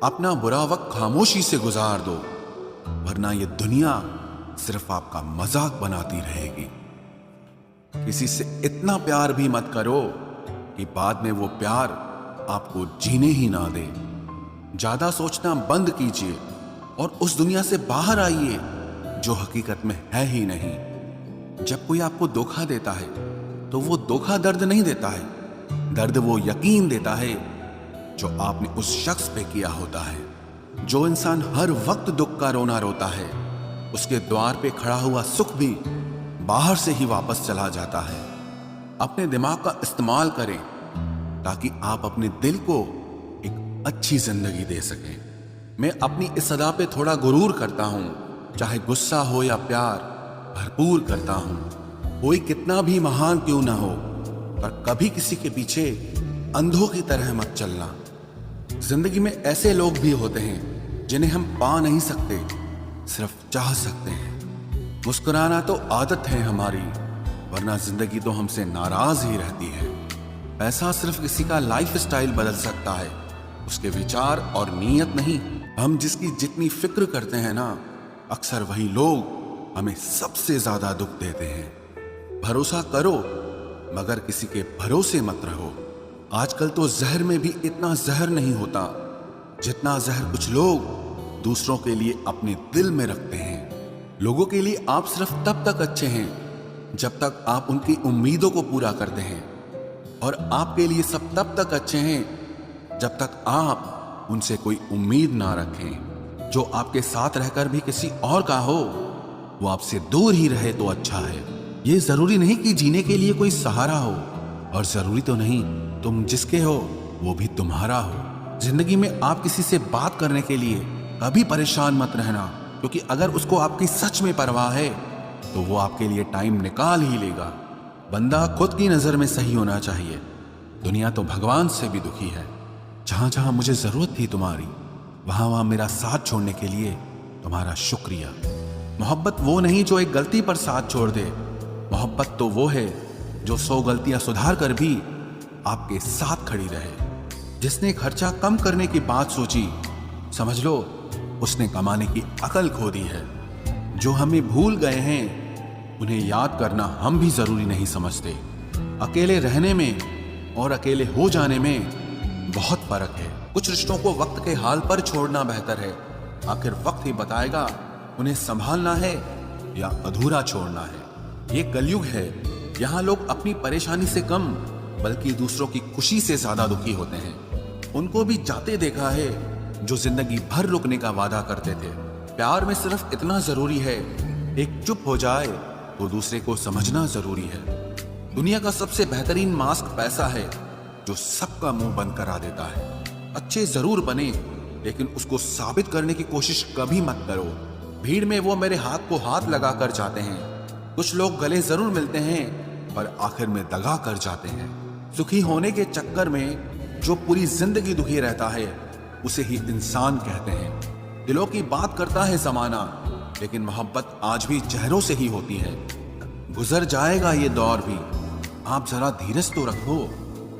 अपना बुरा वक्त खामोशी से गुजार दो, वरना ये दुनिया सिर्फ आपका मजाक बनाती रहेगी। किसी से इतना प्यार भी मत करो कि बाद में वो प्यार आपको जीने ही ना दे। ज्यादा सोचना बंद कीजिए और उस दुनिया से बाहर आइए जो हकीकत में है ही नहीं। जब कोई आपको धोखा देता है तो वो धोखा दर्द नहीं देता है, दर्द वो यकीन देता है जो आपने उस शख्स पे किया होता है। जो इंसान हर वक्त दुख का रोना रोता है, उसके द्वार पे खड़ा हुआ सुख भी बाहर से ही वापस चला जाता है। अपने दिमाग का इस्तेमाल करें ताकि आप अपने दिल को एक अच्छी जिंदगी दे सकें। मैं अपनी इस सदा पे थोड़ा गुरूर करता हूं, चाहे गुस्सा हो या प्यार भरपूर करता हूं। कोई कितना भी महान क्यों ना हो, पर कभी किसी के पीछे अंधों की तरह मत चलना। जिंदगी में ऐसे लोग भी होते हैं जिन्हें हम पा नहीं सकते, सिर्फ चाह सकते हैं। मुस्कुराना तो आदत है हमारी, वरना जिंदगी तो हमसे नाराज ही रहती है। पैसा सिर्फ किसी का लाइफ स्टाइल बदल सकता है, उसके विचार और नीयत नहीं। हम जिसकी जितनी फिक्र करते हैं ना, अक्सर वही लोग हमें सबसे ज्यादा दुख देते हैं। भरोसा करो मगर किसी के भरोसे मत रहो। आजकल तो जहर में भी इतना जहर नहीं होता जितना जहर कुछ लोग दूसरों के लिए अपने दिल में रखते हैं। लोगों के लिए आप सिर्फ तब तक अच्छे हैं जब तक आप उनकी उम्मीदों को पूरा करते हैं, और आपके लिए सब तब तक अच्छे हैं जब तक आप उनसे कोई उम्मीद ना रखें। जो आपके साथ रहकर भी किसी और का हो, वो आपसे दूर ही रहे तो अच्छा है। ये जरूरी नहीं कि जीने के लिए कोई सहारा हो, और जरूरी तो नहीं तुम जिसके हो वो भी तुम्हारा हो। जिंदगी में आप किसी से बात करने के लिए कभी परेशान मत रहना, क्योंकि अगर उसको आपकी सच में परवाह है तो वो आपके लिए टाइम निकाल ही लेगा। बंदा खुद की नजर में सही होना चाहिए। दुनिया तो भगवान से भी दुखी है। जहां जहां मुझे जरूरत थी तुम्हारी, वहां वहां मेरा साथ छोड़ने के लिए तुम्हारा शुक्रिया। मोहब्बत वो नहीं जो एक गलती पर साथ छोड़ दे, मोहब्बत तो वो है जो 100 गलतियां सुधार कर भी आपके साथ खड़ी रहे। जिसने खर्चा कम करने की बात सोची, समझ लो उसने कमाने की अकल खो दी है। जो हमें भूल गए हैं उन्हें याद करना हम भी जरूरी नहीं समझते। अकेले रहने में और अकेले हो जाने में बहुत फर्क है। कुछ रिश्तों को वक्त के हाल पर छोड़ना बेहतर है। आखिर वक्त ही बताएगा उन्हें संभालना है या अधूरा छोड़ना है। ये कलयुग है, यहाँ लोग अपनी परेशानी से कम बल्कि दूसरों की खुशी से ज्यादा दुखी होते हैं। उनको भी जाते देखा है जो जिंदगी भर रुकने का वादा करते थे। प्यार में सिर्फ इतना जरूरी है, एक चुप हो जाए तो दूसरे को समझना जरूरी है। दुनिया का सबसे बेहतरीन मास्क पैसा है, जो सबका मुंह बंद करा देता है। अच्छे जरूर बने, लेकिन उसको साबित करने की कोशिश कभी मत करो। भीड़ में वो मेरे हाथ को हाथ लगा कर जाते हैं। कुछ लोग गले जरूर मिलते हैं पर आखिर में दगा कर जाते हैं। सुखी होने के चक्कर में जो पूरी जिंदगी दुखी रहता है, उसे ही इंसान कहते हैं। दिलों की बात करता है जमाना, लेकिन मोहब्बत आज भी चेहरों से ही होती है। गुजर जाएगा ये दौर भी, आप जरा धीरज तो रखो।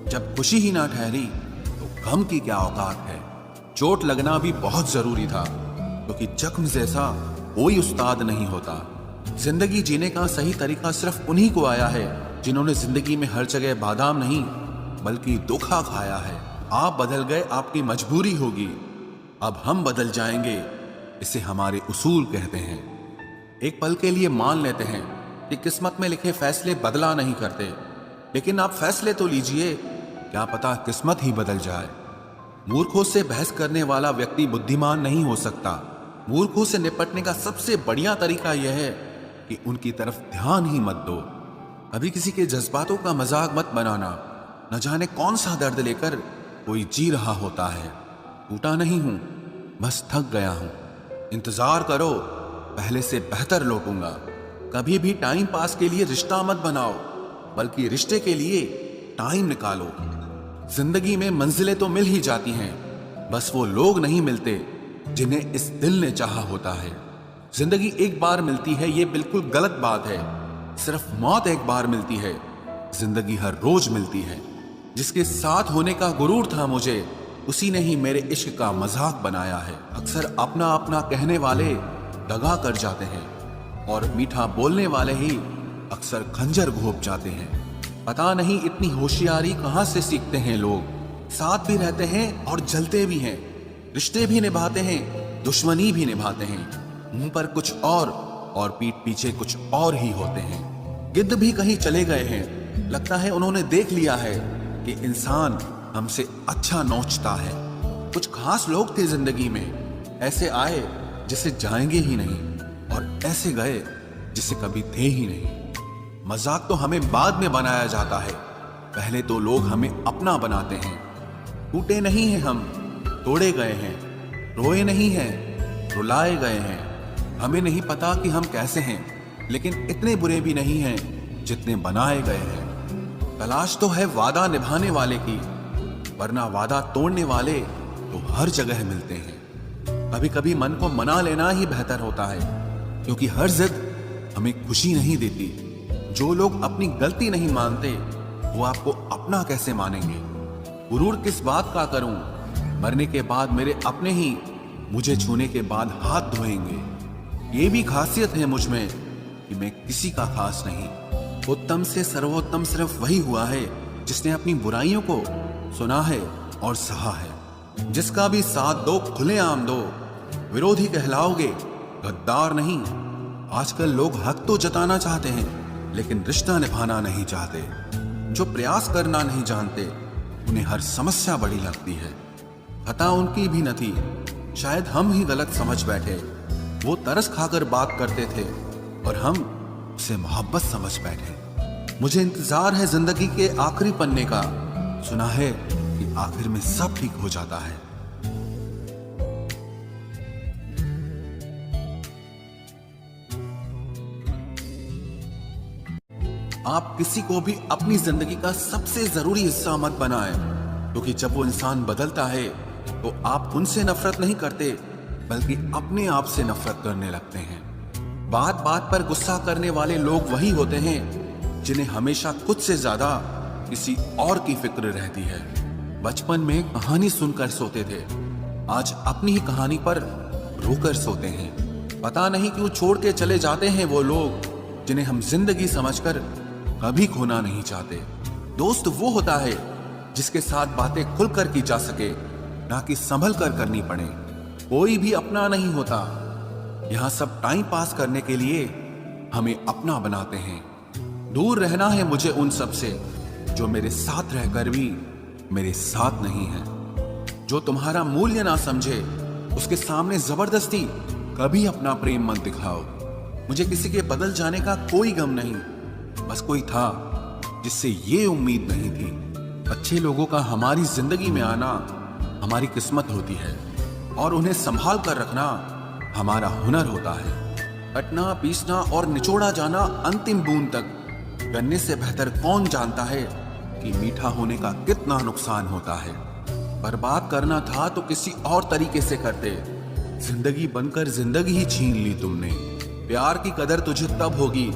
जब खुशी ही ना ठहरी तो गम की क्या औकात है। चोट लगना भी बहुत जरूरी था, क्योंकि जख्म जैसा कोई उस्ताद नहीं होता। जिंदगी जीने का सही तरीका सिर्फ उन्हीं को आया है जिन्होंने जिंदगी में हर जगह बादाम नहीं बल्कि धोखा खाया है। आप बदल गए, आपकी मजबूरी होगी, अब हम बदल जाएंगे, इसे हमारे उसूल कहते हैं। एक पल के लिए मान लेते हैं कि किस्मत में लिखे फैसले बदला नहीं करते, लेकिन आप फैसले तो लीजिए, क्या पता किस्मत ही बदल जाए। मूर्खों से बहस करने वाला व्यक्ति बुद्धिमान नहीं हो सकता। मूर्खों से निपटने का सबसे बढ़िया तरीका यह है कि उनकी तरफ ध्यान ही मत दो। अभी किसी के जज्बातों का मजाक मत बनाना। न जाने कौन सा दर्द लेकर कोई जी रहा होता है। टूटा नहीं हूं, बस थक गया हूं। इंतजार करो, पहले से बेहतर लौटूंगा। कभी भी टाइम पास के लिए रिश्ता मत बनाओ, बल्कि रिश्ते के लिए टाइम निकालो। जिंदगी में मंजिलें तो मिल ही जाती हैं, बस वो लोग नहीं मिलते जिन्हें इस दिल ने चाहा होता है। जिंदगी एक बार मिलती है, ये बिल्कुल गलत बात है। सिर्फ मौत एक बार मिलती है, जिंदगी हर रोज मिलती है। जिसके साथ होने का गुरूर था मुझे, उसी ने ही मेरे इश्क का मजाक बनाया है। अक्सर अपना अपना कहने वाले दगा कर जाते हैं और मीठा बोलने वाले ही अक्सर खंजर घोंप जाते हैं। पता नहीं इतनी होशियारी कहां से सीखते हैं लोग। साथ भी रहते हैं और जलते भी हैं, रिश्ते भी निभाते हैं, दुश्मनी भी निभाते हैं। मुंह पर कुछ और पीठ पीछे कुछ और ही होते हैं। गिद्ध भी कहीं चले गए हैं, लगता है उन्होंने देख लिया है कि इंसान हमसे अच्छा नोचता है। कुछ खास लोग थे जिंदगी में, ऐसे आए जिसे जाएंगे ही नहीं और ऐसे गए जिसे कभी थे ही नहीं। मजाक तो हमें बाद में बनाया जाता है, पहले तो लोग हमें अपना बनाते हैं। टूटे नहीं हैं हम, तोड़े गए हैं, रोए नहीं हैं, रुलाए गए हैं। हमें नहीं पता कि हम कैसे हैं, लेकिन इतने बुरे भी नहीं हैं जितने बनाए गए हैं। तलाश तो है वादा निभाने वाले की, वरना वादा तोड़ने वाले तो हर जगह मिलते हैं। कभी कभी मन को मना लेना ही बेहतर होता है, क्योंकि हर जिद हमें खुशी नहीं देती। जो लोग अपनी गलती नहीं मानते वो आपको अपना कैसे मानेंगे। गुरूर किस बात का करूं, मरने के बाद मेरे अपने ही मुझे छूने के बाद हाथ धोएंगे। ये भी खासियत है मुझ में कि मैं किसी का खास नहीं। उत्तम से सर्वोत्तम सिर्फ वही हुआ है जिसने अपनी बुराइयों को सुना है और सहा है। जिसका भी साथ दो खुलेआम दो, विरोधी कहलाओगे, गद्दार नहीं। आजकल लोग हक तो जताना चाहते हैं लेकिन रिश्ता निभाना नहीं चाहते। जो प्रयास करना नहीं जानते उन्हें हर समस्या बड़ी लगती है। खता उनकी भी न थी, शायद हम ही गलत समझ बैठे। वो तरस खाकर बात करते थे और हम उसे मोहब्बत समझ बैठे। मुझे इंतजार है जिंदगी के आखिरी पन्ने का, सुना है कि आखिर में सब ठीक हो जाता है। आप किसी को भी अपनी जिंदगी का सबसे जरूरी हिस्सा मत बनाएं, क्योंकि जब वो इंसान बदलता है तो आप उनसे नफरत नहीं करते बल्कि अपने आप से नफरत करने लगते हैं। बात बात पर गुस्सा करने वाले लोग वही होते हैं जिन्हें हमेशा खुद से ज्यादा किसी और की फिक्र रहती है। बचपन में कहानी सुनकर सोते थे, आज अपनी ही कहानी पर रोकर सोते हैं। पता नहीं क्यों छोड़ के चले जाते हैं वो लोग जिन्हें हम जिंदगी समझकर कभी खोना नहीं चाहते। दोस्त वो होता है जिसके साथ बातें खुलकर की जा सके, ना कि संभल कर करनी पड़े। कोई भी अपना नहीं होता, यहां सब टाइम पास करने के लिए हमें अपना बनाते हैं। दूर रहना है मुझे उन सब से जो मेरे साथ रहकर भी मेरे साथ नहीं है। जो तुम्हारा मूल्य ना समझे उसके सामने जबरदस्ती कभी अपना प्रेम मत दिखाओ। मुझे किसी के बदल जाने का कोई गम नहीं, बस कोई था जिससे ये उम्मीद नहीं थी। अच्छे लोगों का हमारी जिंदगी में आना हमारी किस्मत होती है और उन्हें संभाल कर रखना हमारा हुनर होता है। कटना, पीसना और निचोड़ा जाना अंतिम बूंद तक करने से बेहतर कौन जानता है कि मीठा होने का कितना नुकसान होता है। बर्बाद करना था तो किसी और तरीके से करते, जिंदगी बनकर जिंदगी ही छीन ली तुमने। प्यार की कदर तुझे तब होगी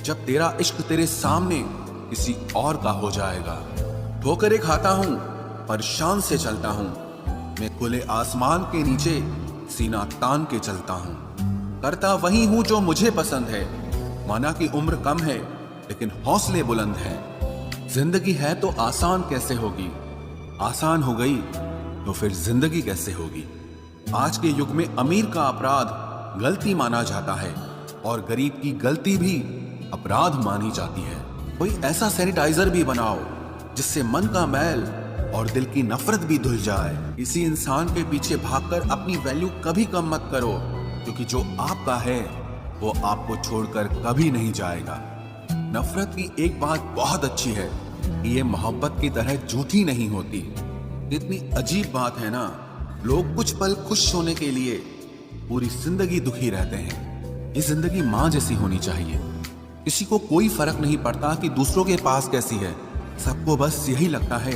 जब तेरा इश्क तेरे सामने किसी और का हो जाएगा। ठोकरें खाता हूं पर शान से चलता हूं, मैं खुले आसमान के नीचे सीना तान के चलता हूं। करता वही हूं जो मुझे पसंद है, माना कि उम्र कम है लेकिन हौसले बुलंद हैं। जिंदगी है तो आसान कैसे होगी, आसान हो गई तो फिर जिंदगी कैसे होगी। आज के युग में अमीर का अपराध गलती माना जाता है और गरीब की गलती भी अपराध मानी जाती है। कोई ऐसा सैनिटाइजर भी बनाओ जिससे मन का मैल और दिल की नफरत भी धुल जाए। किसी इंसान के पीछे भागकर अपनी वैल्यू कभी कम मत करो, क्योंकि जो आपका है वो आपको छोड़कर कभी नहीं जाएगा। नफरत की एक बात बहुत अच्छी है कि ये मोहब्बत की तरह झूठी नहीं होती। इतनी अजीब बात है ना, लोग कुछ पल खुश होने के लिए पूरी जिंदगी दुखी रहते हैं। ये जिंदगी माँ जैसी होनी चाहिए। किसी को कोई फर्क नहीं पड़ता कि दूसरों के पास कैसी है, सबको बस यही लगता है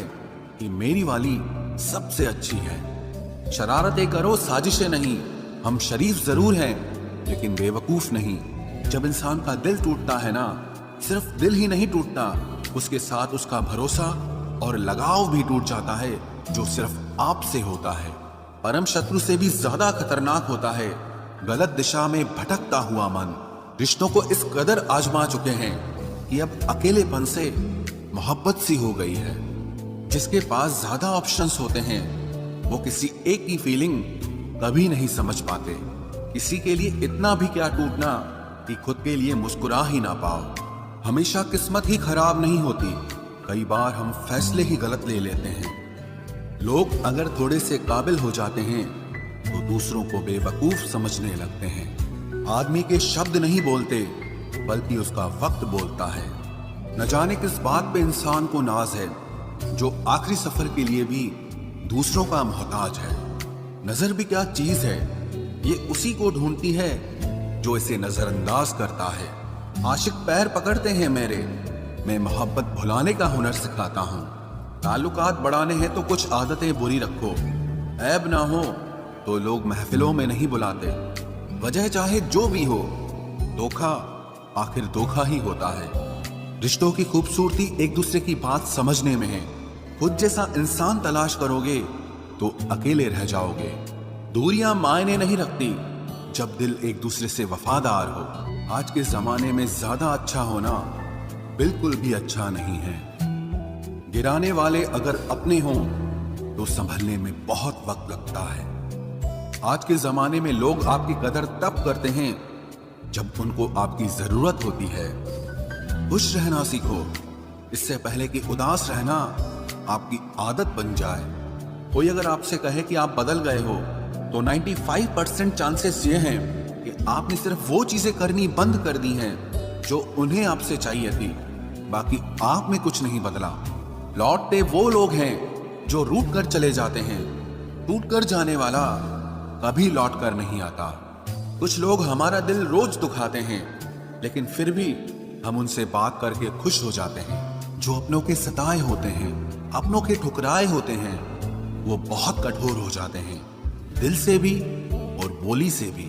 कि मेरी वाली सबसे अच्छी है। शरारतें करो, साजिशें नहीं। हम शरीफ जरूर हैं लेकिन बेवकूफ नहीं। जब इंसान का दिल टूटता है ना, सिर्फ दिल ही नहीं टूटता, उसके साथ उसका भरोसा और लगाव भी टूट जाता है। जो सिर्फ आपसे होता है। परम शत्रु से भी ज्यादा खतरनाक होता है गलत दिशा में भटकता हुआ मन। रिश्तों को इस कदर आजमा चुके हैं कि अब अकेलेपन से मोहब्बत सी हो गई है। जिसके पास ज्यादा ऑप्शंस होते हैं वो किसी एक की फीलिंग कभी नहीं समझ पाते। किसी के लिए इतना भी क्या टूटना कि खुद के लिए मुस्कुरा ही ना पाओ। हमेशा किस्मत ही खराब नहीं होती, कई बार हम फैसले ही गलत ले लेते हैं। लोग अगर थोड़े से काबिल हो जाते हैं तो दूसरों को बेवकूफ समझने लगते हैं। आदमी के शब्द नहीं बोलते बल्कि उसका वक्त बोलता है। न जाने किस बात पे इंसान को नाज है जो आखिरी सफर के लिए भी दूसरों का मोहताज है। नजर भी क्या चीज है, ये उसी को ढूंढती है जो इसे नजरअंदाज करता है। आशिक पैर पकड़ते हैं मेरे, मैं मोहब्बत भुलाने का हुनर सिखाता हूँ। ताल्लुकात बढ़ाने हैं तो कुछ आदतें बुरी रखो, ऐब ना हो तो लोग महफिलों में नहीं बुलाते। वजह चाहे जो भी हो, धोखा आखिर धोखा ही होता है। रिश्तों की खूबसूरती एक दूसरे की बात समझने में है। खुद जैसा इंसान तलाश करोगे तो अकेले रह जाओगे। दूरियां मायने नहीं रखती जब दिल एक दूसरे से वफादार हो। आज के जमाने में ज्यादा अच्छा होना बिल्कुल भी अच्छा नहीं है। गिराने वाले अगर अपने हों तो संभलने में बहुत वक्त लगता है। आज के जमाने में लोग आपकी कदर तब करते हैं जब उनको आपकी जरूरत होती है। खुश रहना सीखो इससे पहले कि उदास रहना आपकी आदत बन जाए। कोई अगर आपसे कहे कि आप बदल गए हो तो 95% चांसेस ये हैं कि आपने सिर्फ वो चीजें करनी बंद कर दी हैं जो उन्हें आपसे चाहिए थी। बाकी आप में कुछ नहीं बदला। लौटते वो लोग हैं जो रूठ कर चले जाते हैं। टूट कर जाने वाला कभी लौट कर नहीं आता। कुछ लोग हमारा दिल रोज दुखाते हैं लेकिन फिर भी हम उनसे बात करके खुश हो जाते हैं। जो अपनों के सताए होते हैं, अपनों के ठुकराए होते हैं, वो बहुत कठोर हो जाते हैं, दिल से भी और बोली से भी।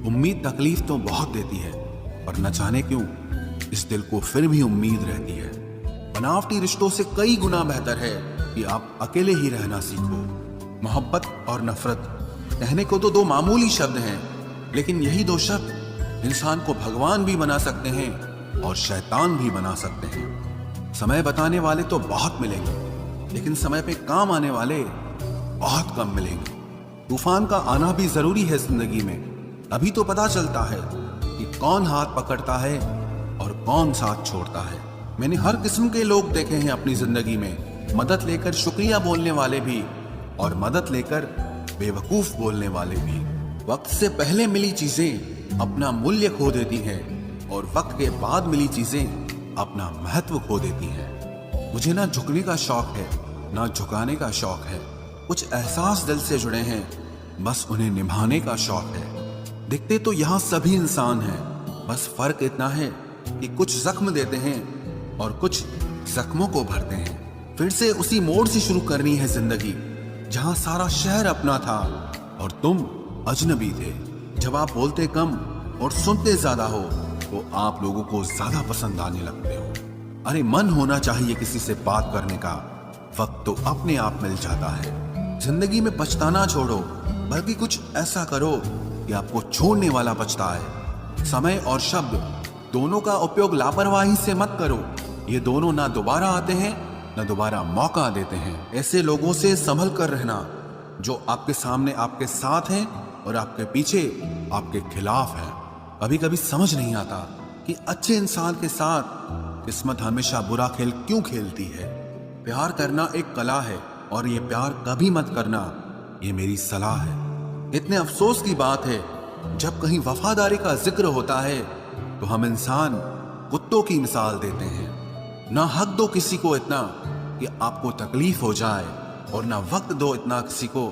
उम्मीद तकलीफ तो बहुत देती है पर न जाने क्यों इस दिल को फिर भी उम्मीद रहती है। बनावटी रिश्तों से कई गुना बेहतर है कि आप अकेले ही रहना सीखो। मोहब्बत और नफरत कहने को तो दो मामूली शब्द हैं, लेकिन यही दो शब्द इंसान को भगवान भी बना सकते हैं और शैतान भी बना सकते हैं। समय बताने वाले तो बहुत मिलेंगे लेकिन समय पे काम आने वाले बहुत कम मिलेंगे। तूफान का आना भी जरूरी है जिंदगी में, तभी तो पता चलता है कि कौन हाथ पकड़ता है और कौन साथ छोड़ता है। मैंने हर किस्म के लोग देखे हैं अपनी जिंदगी में, मदद लेकर शुक्रिया बोलने वाले भी और मदद लेकर बेवकूफ बोलने वाले भी। वक्त से पहले मिली चीजें अपना मूल्य खो देती हैं और वक्त के बाद मिली चीजें अपना महत्व खो देती हैं। मुझे ना झुकने का शौक है ना झुकाने का शौक है। कुछ एहसास दिल से जुड़े हैं, बस उन्हें निभाने का शौक है। दिखते तो यहाँ सभी इंसान हैं, बस फर्क इतना है कि कुछ जख्म देते हैं और कुछ जख्मों को भरते हैं। फिर से उसी मोड़ से शुरू करनी है जिंदगी जहाँ सारा शहर अपना था और तुम अजनबी थे। जब आप बोलते कम और सुनते ज्यादा हो तो आप लोगों को ज्यादा पसंद आने लगते हो। अरे मन होना चाहिए किसी से बात करने का, वक्त तो अपने आप मिल जाता है। जिंदगी में पछताना छोड़ो, बल्कि कुछ ऐसा करो कि आपको छोड़ने वाला पछताए। समय और शब्द दोनों का उपयोग लापरवाही से मत करो। ये दोनों ना दोबारा आते हैं ना दोबारा मौका देते हैं। ऐसे लोगों से संभल कर रहना जो आपके सामने आपके साथ हैं और आपके पीछे आपके खिलाफ है। कभी कभी समझ नहीं आता कि अच्छे इंसान के साथ किस्मत हमेशा बुरा खेल क्यों खेलती है। प्यार करना एक कला है और ये प्यार कभी मत करना, ये मेरी सलाह है। इतने अफसोस की बात है जब कहीं वफादारी का जिक्र होता है तो हम इंसान कुत्तों की मिसाल देते हैं। ना हक दो किसी को इतना कि आपको तकलीफ हो जाए और ना वक्त दो इतना किसी को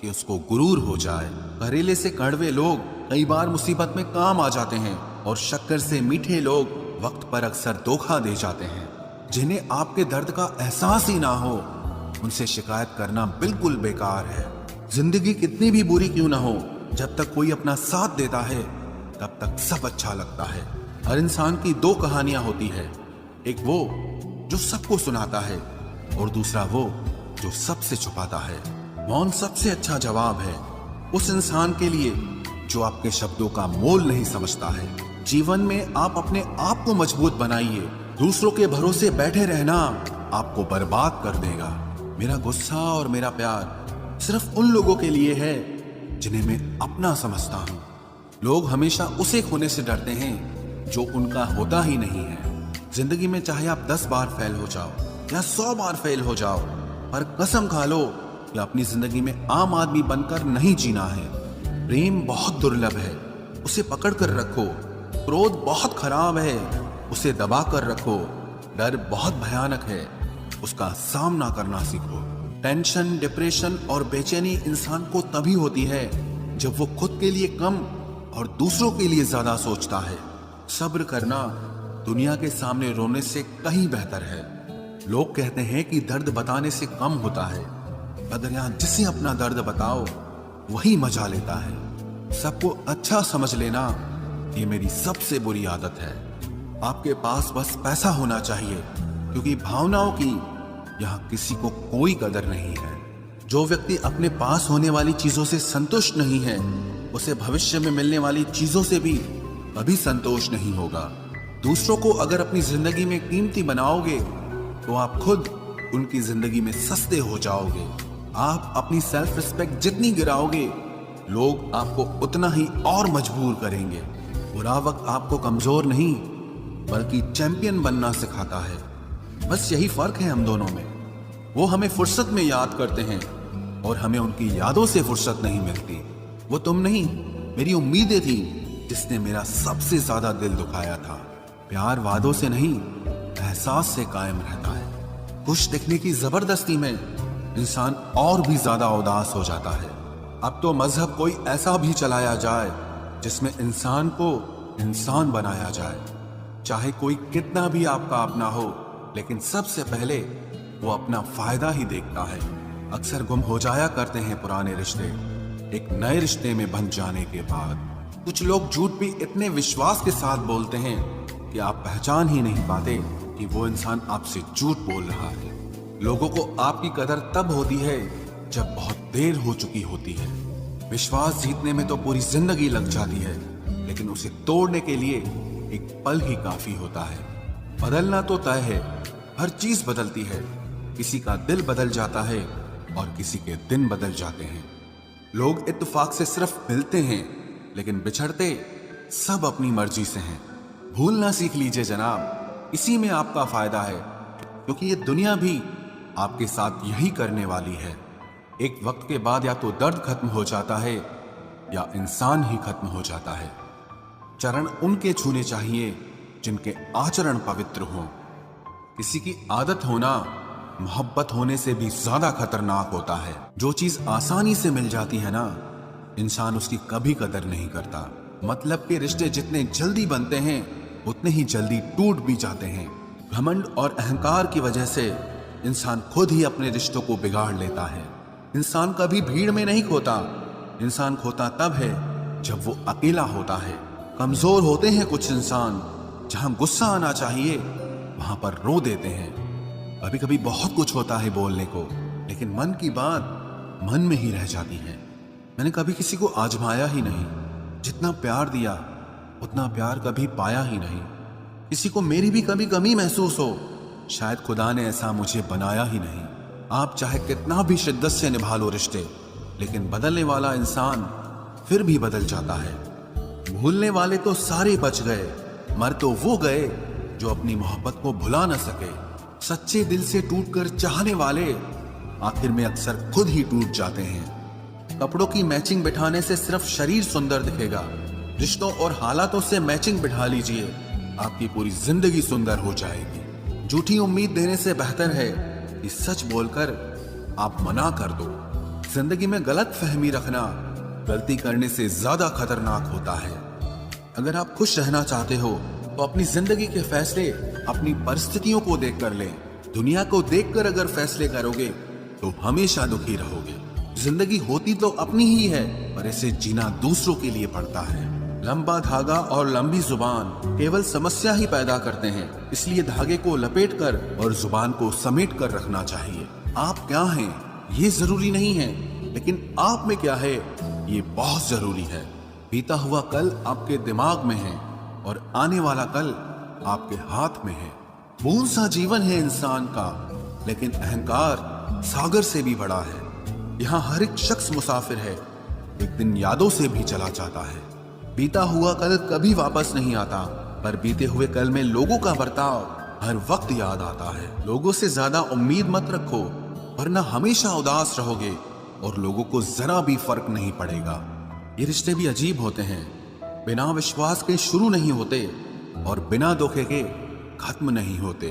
कि उसको गुरूर हो जाए। घरेले से कड़वे लोग कई बार मुसीबत में काम आ जाते हैं और शक्कर से मीठे लोग वक्त पर अक्सर धोखा दे जाते हैं। जिन्हें आपके दर्द का एहसास ही ना हो उनसे शिकायत करना बिल्कुल बेकार है। जिंदगी कितनी भी बुरी क्यों ना हो, जब तक कोई अपना साथ देता है तब तक सब अच्छा लगता है। हर इंसान की दो कहानियां होती है, एक वो जो सबको सुनाता है और दूसरा वो जो सबसे छुपाता है। मौन सबसे अच्छा जवाब है उस इंसान के लिए जो आपके शब्दों का मोल नहीं समझता है। जीवन में आप अपने आप को मजबूत बनाइए। दूसरों के भरोसे बैठे रहना आपको बर्बाद कर देगा। मेरा गुस्सा और मेरा प्यार सिर्फ उन लोगों के लिए है जिन्हें मैं अपना समझता हूँ। लोग हमेशा उसे खोने से डरते हैं जो उनका होता ही नहीं है। जिंदगी में चाहे आप 10 बार फेल हो जाओ या 100 बार फेल हो जाओ, पर कसम खा लो कि अपनी जिंदगी में आम आदमी बनकर नहीं जीना है। प्रेम बहुत दुर्लभ है, उसे पकड़ कर रखो। क्रोध बहुत खराब है, उसे दबा कर रखो। डर बहुत भयानक है, उसका सामना करना सीखो। टेंशन, डिप्रेशन और बेचैनी इंसान को तभी होती है जब वो खुद के लिए कम और दूसरों के लिए ज्यादा सोचता है। सब्र करना दुनिया के सामने रोने से कहीं बेहतर है। लोग कहते हैं कि दर्द बताने से कम होता है, मगर यहाँ जिसे अपना दर्द बताओ वही मजा लेता है। सबको अच्छा समझ लेना ये मेरी सबसे बुरी आदत है। आपके पास बस पैसा होना चाहिए, क्योंकि भावनाओं की यहाँ किसी को कोई कदर नहीं है। जो व्यक्ति अपने पास होने वाली चीजों से संतुष्ट नहीं है, उसे भविष्य में मिलने वाली चीजों से भी कभी संतोष नहीं होगा। दूसरों को अगर अपनी जिंदगी में कीमती बनाओगे तो आप खुद उनकी जिंदगी में सस्ते हो जाओगे। आप अपनी सेल्फ रिस्पेक्ट जितनी गिराओगे, लोग आपको उतना ही और मजबूर करेंगे। बुरा वक्त आपको कमजोर नहीं बल्कि चैंपियन बनना सिखाता है। बस यही फर्क है हम दोनों में। वो हमें फुर्सत में याद करते हैं और हमें उनकी यादों से फुर्सत नहीं मिलती। वो तुम नहीं, मेरी उम्मीदें थी जिसने मेरा सबसे ज्यादा दिल दुखाया था। प्यार वादों से नहीं, एहसास से कायम रहता है। खुश दिखने की जबरदस्ती में इंसान और भी ज्यादा उदास हो जाता है। अब तो मजहब कोई ऐसा भी चलाया जाए जिसमें इंसान को इंसान बनाया जाए। चाहे कोई कितना भी आपका अपना हो, लेकिन सबसे पहले वो अपना फायदा ही देखता है। अक्सर गुम हो जाया करते हैं पुराने रिश्ते एक नए रिश्ते में बन जाने के बाद। कुछ लोग झूठ भी इतने विश्वास के साथ बोलते हैं कि आप पहचान ही नहीं पाते कि वो इंसान आपसे झूठ बोल रहा है। लोगों को आपकी कदर तब होती है जब बहुत देर हो चुकी होती है। विश्वास जीतने में तो पूरी जिंदगी लग जाती है, लेकिन उसे तोड़ने के लिए एक पल ही काफी होता है। बदलना तो तय है, हर चीज बदलती है। किसी का दिल बदल जाता है और किसी के दिन बदल जाते हैं। लोग इत्तेफाक से सिर्फ मिलते हैं, लेकिन बिछड़ते सब अपनी मर्जी से हैं। भूलना सीख लीजिए जनाब, इसी में आपका फायदा है, क्योंकि ये दुनिया भी आपके साथ यही करने वाली है। एक वक्त के बाद या तो दर्द खत्म हो जाता है या इंसान ही खत्म हो जाता है। चरण उनके छूने चाहिए जिनके आचरण पवित्र हों। किसी की आदत होना मोहब्बत होने से भी ज्यादा खतरनाक होता है। जो चीज आसानी से मिल जाती है ना, इंसान उसकी कभी कदर नहीं करता। मतलब के रिश्ते जितने जल्दी बनते हैं उतने ही जल्दी टूट भी जाते हैं। घमंड और अहंकार की वजह से इंसान खुद ही अपने रिश्तों को बिगाड़ लेता है। इंसान कभी भीड़ में नहीं खोता, इंसान खोता तब है जब वो अकेला होता है। कमजोर होते हैं कुछ इंसान, जहां गुस्सा आना चाहिए वहां पर रो देते हैं। कभी कभी बहुत कुछ होता है बोलने को, लेकिन मन की बात मन में ही रह जाती है। मैंने कभी किसी को आजमाया ही नहीं। जितना प्यार दिया उतना प्यार कभी पाया ही नहीं। किसी को मेरी भी कभी कमी महसूस हो, शायद खुदा ने ऐसा मुझे बनाया ही नहीं। आप चाहे कितना भी शिद्दत से निभा लो रिश्ते, लेकिन बदलने वाला इंसान फिर भी बदल जाता है। भूलने वाले तो सारे बच गए, मर तो वो गए जो अपनी मोहब्बत को भुला न सके। सच्चे दिल से टूटकर चाहने वाले आखिर में अक्सर खुद ही टूट जाते हैं। कपड़ों की मैचिंग बिठाने से सिर्फ शरीर सुंदर दिखेगा। रिश्तों और हालातों से मैचिंग बिठा लीजिए, आपकी पूरी जिंदगी सुंदर हो जाएगी। झूठी उम्मीद देने से बेहतर है कि सच बोलकर आप मना कर दो। जिंदगी में गलत फहमी रखना गलती करने से ज्यादा खतरनाक होता है। अगर आप खुश रहना चाहते हो तो अपनी जिंदगी के फैसले अपनी परिस्थितियों को देखकर लें। दुनिया को देखकर अगर फैसले करोगे तो हमेशा दुखी रहोगे। जिंदगी होती तो अपनी ही है, पर इसे जीना दूसरों के लिए पड़ता है। लंबा धागा और लंबी जुबान केवल समस्या ही पैदा करते हैं, इसलिए धागे को लपेटकर और जुबान को समेट कर रखना चाहिए। आप क्या हैं ये जरूरी नहीं है, लेकिन आप में क्या है ये बहुत जरूरी है। बीता हुआ कल आपके दिमाग में है और आने वाला कल आपके हाथ में है। बूंद सा जीवन है इंसान का, लेकिन अहंकार सागर से भी बड़ा है। यहाँ हर एक शख्स मुसाफिर है, एक दिन यादों से भी चला जाता है। बीता हुआ कल कभी वापस नहीं आता, पर बीते हुए कल में लोगों का बर्ताव हर वक्त याद आता है। लोगों से ज्यादा उम्मीद मत रखो, वरना हमेशा उदास रहोगे और लोगों को जरा भी फर्क नहीं पड़ेगा। ये रिश्ते भी अजीब होते हैं, बिना विश्वास के शुरू नहीं होते और बिना धोखे के खत्म नहीं होते।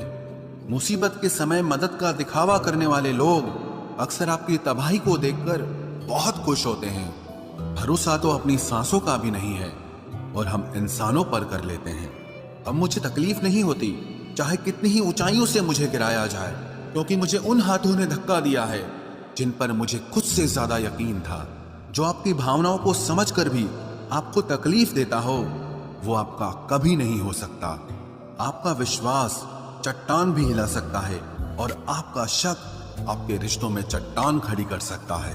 मुसीबत के समय मदद का दिखावा करने वाले लोग अक्सर आपकी तबाही को देखकर बहुत खुश होते हैं। भरोसा तो अपनी सांसों का भी नहीं है और हम इंसानों पर कर लेते हैं। अब मुझे तकलीफ नहीं होती चाहे कितनी ही ऊंचाइयों से मुझे गिराया जाए, क्योंकि मुझे उन हाथों ने धक्का दिया है जिन पर मुझे खुद से ज्यादा यकीन था। जो आपकी भावनाओं को समझकर भी आपको तकलीफ देता हो, वो आपका कभी नहीं हो सकता। आपका विश्वास चट्टान भी हिला सकता है और आपका शक आपके रिश्तों में चट्टान खड़ी कर सकता है।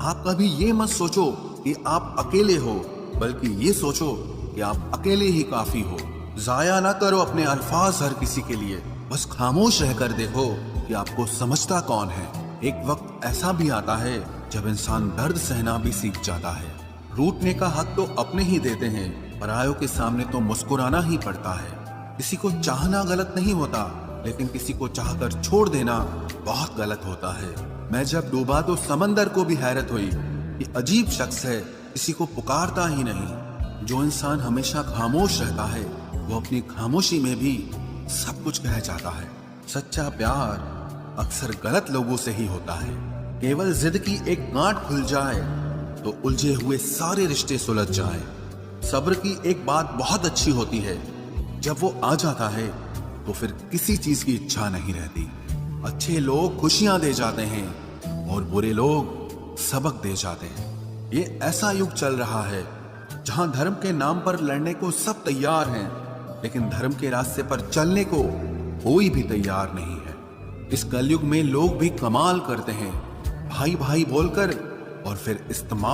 आप कभी ये मत सोचो कि आप अकेले हो, बल्कि ये सोचो कि आप अकेले ही काफी हो। जाया ना करो अपने अल्फाज हर किसी के लिए, बस खामोश रहकर देखो कि आपको समझता कौन है। एक वक्त ऐसा भी आता है जब इंसान दर्द सहना भी सीख जाता है। रूठने का हक तो अपने ही देते हैं, परायों के सामने तो मुस्कुराना ही पड़ता है। किसी को चाहना गलत नहीं होता, लेकिन किसी को चाहकर छोड़ देना बहुत गलत होता है। मैं जब डूबा तो समंदर को भी हैरत हुई कि अजीब शख्स है, किसी को पुकारता ही नहीं। जो इंसान हमेशा खामोश रहता है, वो अपनी खामोशी में भी सब कुछ कह जाता है। सच्चा प्यार अक्सर गलत लोगों से ही होता है। केवल जिद की एक गांठ खुल जाए तो उलझे हुए सारे रिश्ते सुलझ जाएं। सब्र की एक बात बहुत अच्छी होती है, जब वो आ जाता है तो फिर किसी चीज की इच्छा नहीं रहती। अच्छे लोग खुशियां दे जाते हैं और बुरे लोग सबक दे जाते हैं। ये ऐसा युग चल रहा है जहां धर्म के नाम पर लड़ने को सब तैयार हैं, लेकिन धर्म के रास्ते पर चलने को कोई भी तैयार नहीं है। इस कलयुग में लोग भी कमाल करते हैं, भाई भाई बोलकर और फिर इस्तेमाल